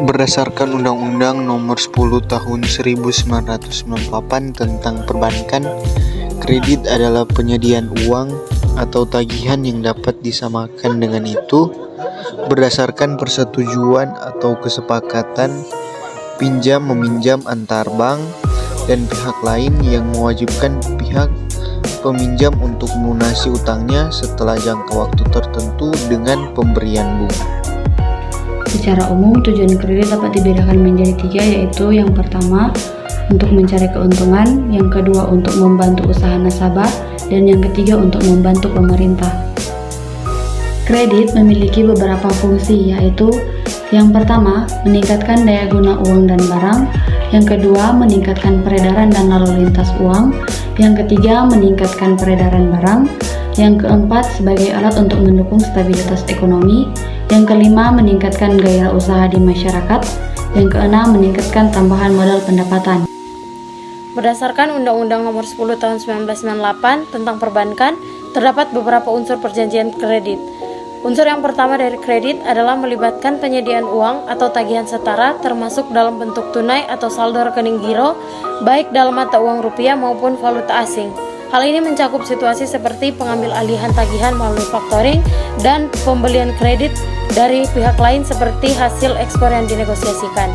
Berdasarkan Undang-Undang Nomor 10 Tahun 1998 tentang Perbankan, kredit adalah penyediaan uang atau tagihan yang dapat disamakan dengan itu berdasarkan persetujuan atau kesepakatan pinjam-meminjam antar bank dan pihak lain yang mewajibkan pihak peminjam untuk melunasi utangnya setelah jangka waktu tertentu dengan pemberian bunga. Secara umum, tujuan kredit dapat dibedakan menjadi 3, yaitu yang pertama, untuk mencari keuntungan, yang kedua, untuk membantu usaha nasabah, dan yang ketiga, untuk membantu pemerintah. Kredit memiliki beberapa fungsi, yaitu yang pertama, meningkatkan daya guna uang dan barang, yang kedua, meningkatkan peredaran dan lalu lintas uang, yang ketiga, meningkatkan peredaran barang, yang keempat, sebagai alat untuk mendukung stabilitas ekonomi, yang kelima, meningkatkan gairah usaha di masyarakat, yang keenam, meningkatkan tambahan modal pendapatan. Berdasarkan Undang-Undang Nomor 10 Tahun 1998 tentang Perbankan, terdapat beberapa unsur perjanjian kredit. Unsur yang pertama dari kredit adalah melibatkan penyediaan uang atau tagihan setara termasuk dalam bentuk tunai atau saldo rekening giro, baik dalam mata uang rupiah maupun valuta asing. Hal ini mencakup situasi seperti pengambil alihan tagihan melalui factoring dan pembelian kredit dari pihak lain seperti hasil ekspor yang dinegosiasikan.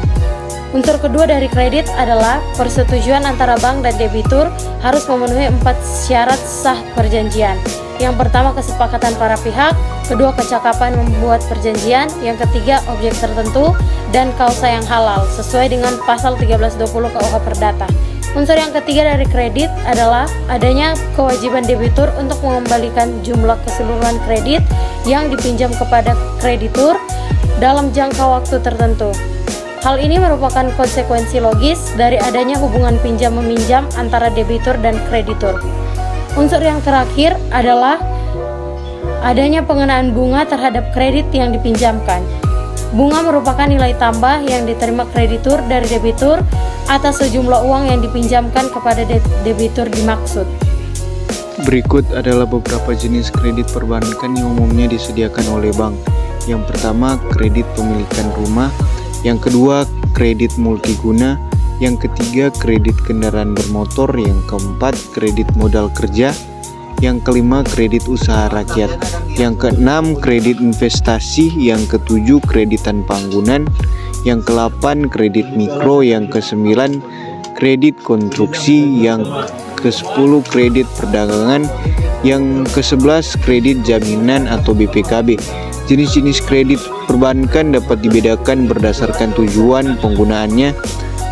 Unsur kedua dari kredit adalah persetujuan antara bank dan debitur harus memenuhi 4 syarat sah perjanjian. Yang pertama, kesepakatan para pihak, kedua, kecakapan membuat perjanjian, yang ketiga, objek tertentu, dan kausa yang halal sesuai dengan pasal 1320 KUH Perdata. Unsur yang ketiga dari kredit adalah adanya kewajiban debitur untuk mengembalikan jumlah keseluruhan kredit yang dipinjam kepada kreditur dalam jangka waktu tertentu. Hal ini merupakan konsekuensi logis dari adanya hubungan pinjam-meminjam antara debitur dan kreditur. Unsur yang terakhir adalah adanya pengenaan bunga terhadap kredit yang dipinjamkan. Bunga merupakan nilai tambah yang diterima kreditur dari debitur atas sejumlah uang yang dipinjamkan kepada debitur dimaksud. Berikut adalah beberapa jenis kredit perbankan yang umumnya disediakan oleh bank. Yang pertama, kredit pemilikan rumah. Yang kedua, kredit multiguna. Yang ketiga, kredit kendaraan bermotor. Yang keempat, kredit modal kerja. Yang kelima, kredit usaha rakyat. Yang keenam, kredit investasi. Yang ketujuh, kredit tanpa anggunan. Yang ke-8, kredit mikro. Yang ke-9, kredit konstruksi. Yang ke-10, kredit perdagangan. Yang ke-11, kredit jaminan atau BPKB. Jenis-jenis kredit perbankan dapat dibedakan berdasarkan tujuan penggunaannya,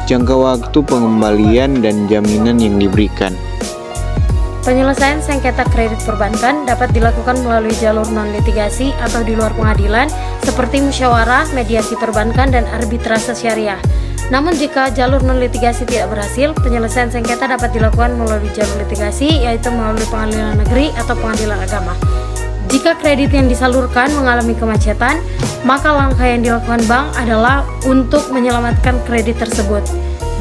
jangka waktu pengembalian, dan jaminan yang diberikan. Penyelesaian sengketa kredit perbankan dapat dilakukan melalui jalur non-litigasi atau di luar pengadilan seperti musyawarah, mediasi perbankan, dan arbitrase syariah. Namun jika jalur non-litigasi tidak berhasil, penyelesaian sengketa dapat dilakukan melalui jalur litigasi, yaitu melalui pengadilan negeri atau pengadilan agama. Jika kredit yang disalurkan mengalami kemacetan, maka langkah yang dilakukan bank adalah untuk menyelamatkan kredit tersebut.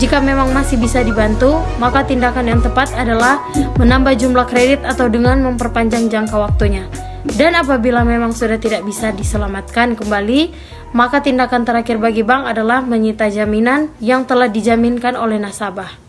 Jika memang masih bisa dibantu, maka tindakan yang tepat adalah menambah jumlah kredit atau dengan memperpanjang jangka waktunya. Dan apabila memang sudah tidak bisa diselamatkan kembali, maka tindakan terakhir bagi bank adalah menyita jaminan yang telah dijaminkan oleh nasabah.